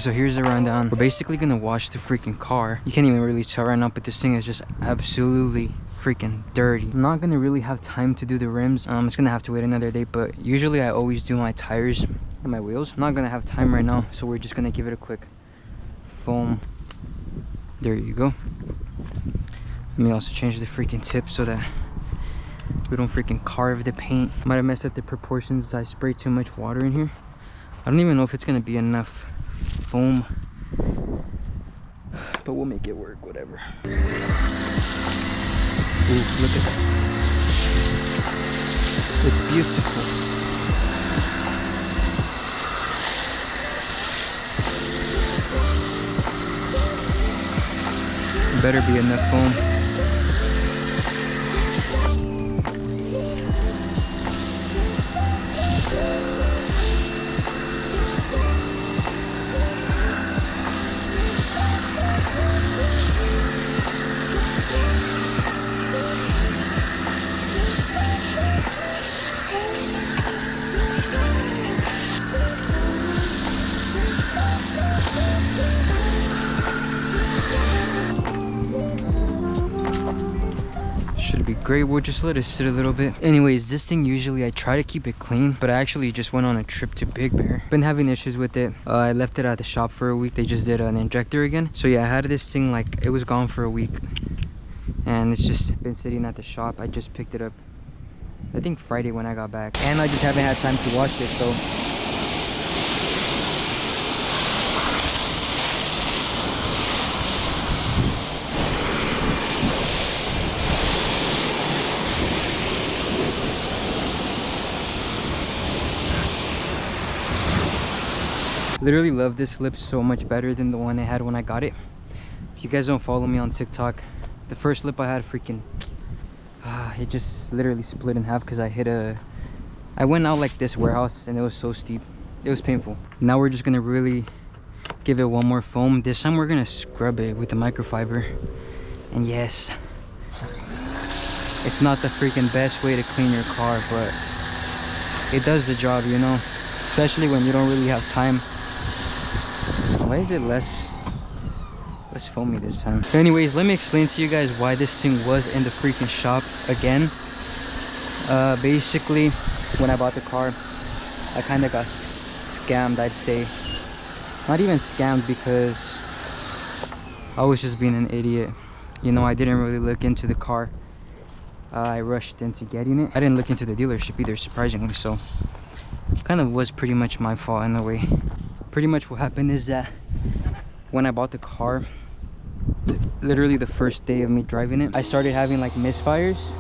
so here's the rundown. We're basically gonna wash the freaking car. You can't even really tell right now, but this thing is just absolutely freaking dirty. I'm not gonna really have time to do the rims. It's gonna have to wait another day, but usually I always do my tires and my wheels. I'm not gonna have time right now, so we're just gonna give it a quick foam. There you go. Let me also change the freaking tip so that we don't freaking carve the paint. Might have messed up the proportions. I sprayed too much water in here. I don't even know if it's gonna be enough foam, but we'll make it work, whatever. Ooh, look at that. It's beautiful. Better be enough foam. Should be great. We'll just let it sit a little bit. Anyways, this thing usually I try to keep it clean, but I actually just went on a trip to Big Bear. Been having issues with it. I left it at the shop for a week. They just did an injector again. So yeah, I had this thing like it was gone for a week, and it's just been sitting at the shop. I just picked it up I think Friday when I got back, and I just haven't had time to wash it. So literally love this lip so much better than the one I had when I got it. If you guys don't follow me on TikTok, the first lip I had freaking it just literally split in half because I went out like this warehouse and it was so steep. It was painful. Now we're just gonna really give it one more foam. This time we're gonna scrub it with the microfiber. And yes, it's not the freaking best way to clean your car, but it does the job, you know, especially when you don't really have time. Why is it less foamy this time? So anyways, let me explain to you guys why this thing was in the freaking shop again. Basically, when I bought the car, I kind of got scammed, I'd say. Not even scammed, because I was just being an idiot. You know, I didn't really look into the car. I rushed into getting it. I didn't look into the dealership either, surprisingly, so kind of was pretty much my fault in a way. Pretty much what happened is that when I bought the car, literally the first day of me driving it, I started having like misfires,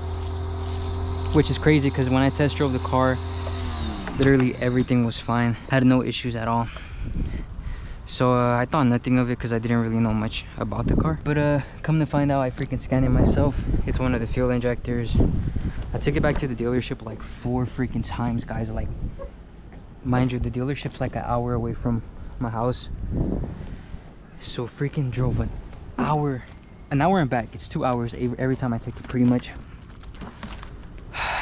which is crazy because when I test drove the car, literally everything was fine. Had no issues at all. So I thought nothing of it because I didn't really know much about the car. But come to find out, I freaking scanned it myself. It's one of the fuel injectors. I took it back to the dealership like 4 freaking times, guys. Like, mind you, the dealership's like an hour away from my house. So freaking drove an hour and back. It's 2 hours every time I take it, pretty much.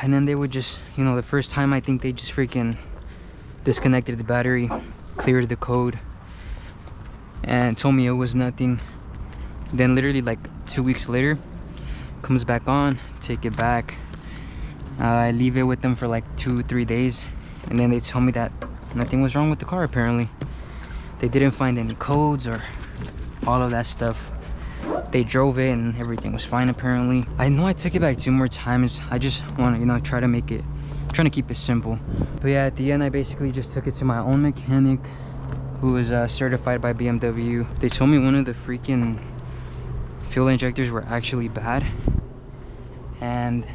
And then they would just, you know, the first time I think they just freaking disconnected the battery, cleared the code, and told me it was nothing. Then literally like 2 weeks later, comes back on, take it back. I leave it with them for like 2-3 days, and then they tell me that nothing was wrong with the car. Apparently they didn't find any codes or all of that stuff. They drove it and everything was fine. Apparently I know I took it back 2 more times. I just want to, you know, try to make it, trying to keep it simple. But yeah, at the end I basically just took it to my own mechanic who is certified by BMW. They told me one of the freaking fuel injectors were actually bad, and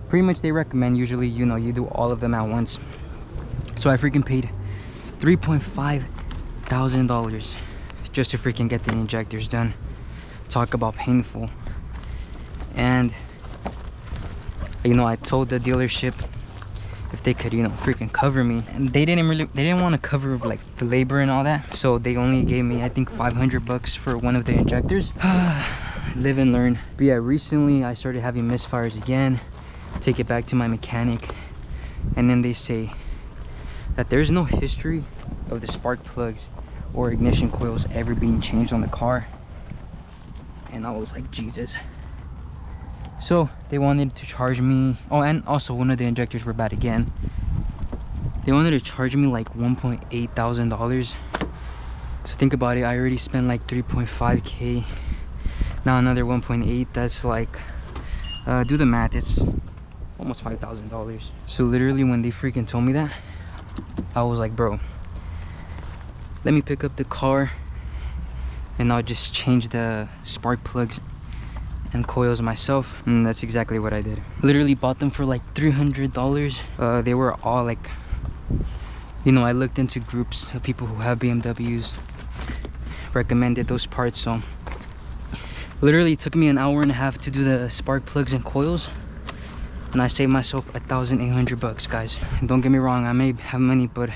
pretty much they recommend usually, you know, you do all of them at once. So I freaking paid $3.5 thousand just to freaking get the injectors done. Talk about painful. And you know, I told the dealership if they could, you know, freaking cover me, and they didn't want to cover like the labor and all that, so they only gave me I think $500 for one of the injectors. Live and learn. But yeah, recently I started having misfires again. Take it back to my mechanic, and then they say that there's no history of the spark plugs or ignition coils ever being changed on the car. And I was like, Jesus. So they wanted to charge me, oh, and also one of the injectors were bad again. They wanted to charge me like $1.8 thousand. So think about it, I already spent like 3.5k. Now another 1.8, that's like, do the math, it's almost $5,000. So literally when they freaking told me that, I was like, bro, let me pick up the car and I'll just change the spark plugs and coils myself. And that's exactly what I did. Literally bought them for like $300. They were all like, you know, I looked into groups of people who have BMWs, recommended those parts. So literally it took me an hour and a half to do the spark plugs and coils, and I saved myself $1,800, guys. And don't get me wrong, I may have money, but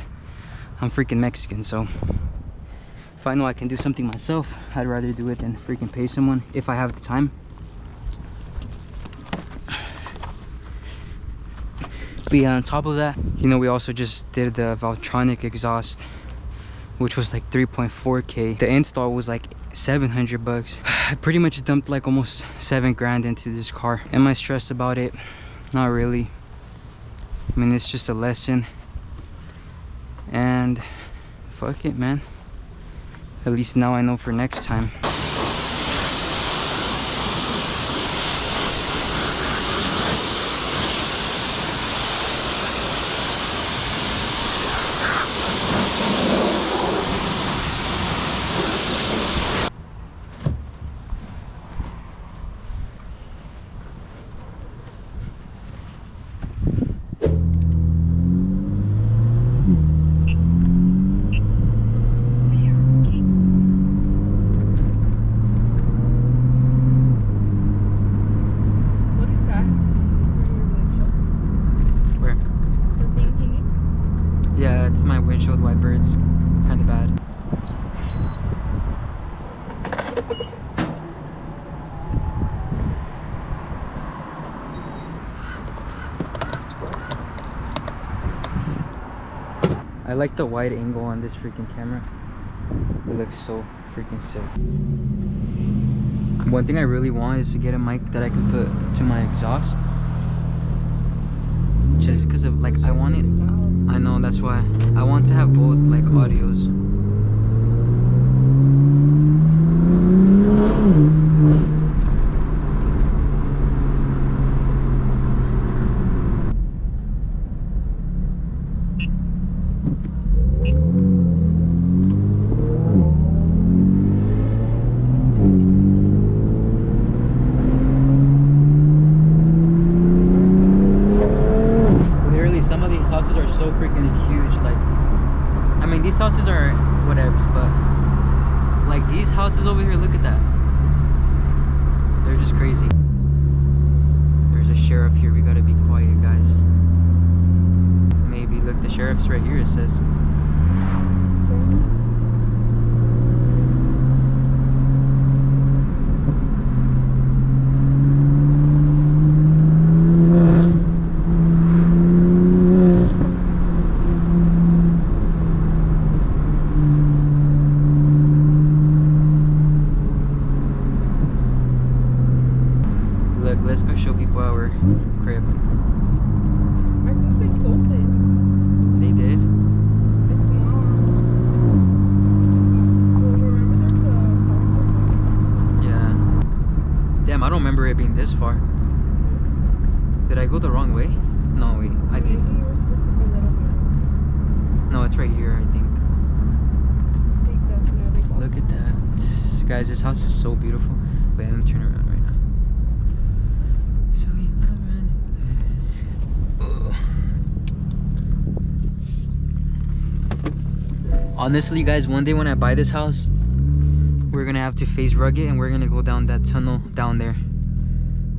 I'm freaking Mexican, so if I know I can do something myself, I'd rather do it than freaking pay someone if I have the time. But yeah, on top of that, you know, we also just did the Valtronic exhaust, which was like 3.4k. The install was like $700. I pretty much dumped like almost 7 grand into this car. Am I stressed about it? Not really. I mean, it's just a lesson, and fuck it, man. At least now I know for next time. Yeah, it's my windshield wiper. It's kind of bad. I like the wide angle on this freaking camera. It looks so freaking sick. One thing I really want is to get a mic that I can put to my exhaust. Just because of like, I want it. I know, that's why I want to have both like audios. So freaking huge. Like, I mean, these houses are whatevs, but like these houses over here, look at that, they're just crazy. There's a sheriff here, we gotta be quiet, guys. Maybe, look, the sheriff's right here, it says. Let's go show people our crib. I think they sold it. They did? It's not. Well, remember there's a park. Yeah. Damn, I don't remember it being this far. Did I go the wrong way? No, wait, I did. Maybe you were supposed to go that way. No, it's right here, I think. Look at that. Guys, this house is so beautiful. Wait, let me turn around right now. So we honestly, guys, one day when I buy this house, we're gonna have to face rug it, and we're gonna go down that tunnel down there.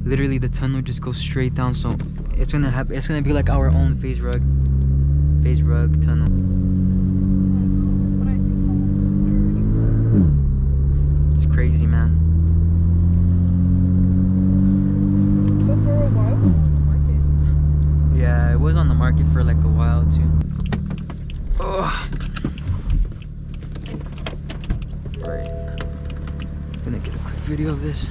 Literally, the tunnel just goes straight down, so it's gonna be like our own phase rug tunnel. But I think someone's already. It's crazy, man. But for a while, it was on the market. Yeah, it was on the market for like a while too. Oh. video of this.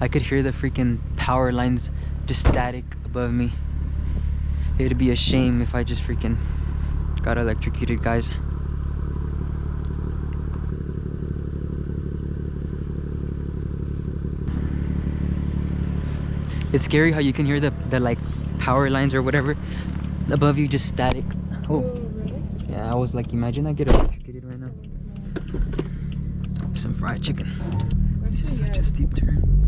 I could hear the freaking power lines just static above me. It'd be a shame if I just freaking got electrocuted, guys. It's scary how you can hear the like power lines or whatever above you just static. Oh, really? yeah, I was like, imagine I get electrocuted right now. Some fried chicken. This is such a steep turn.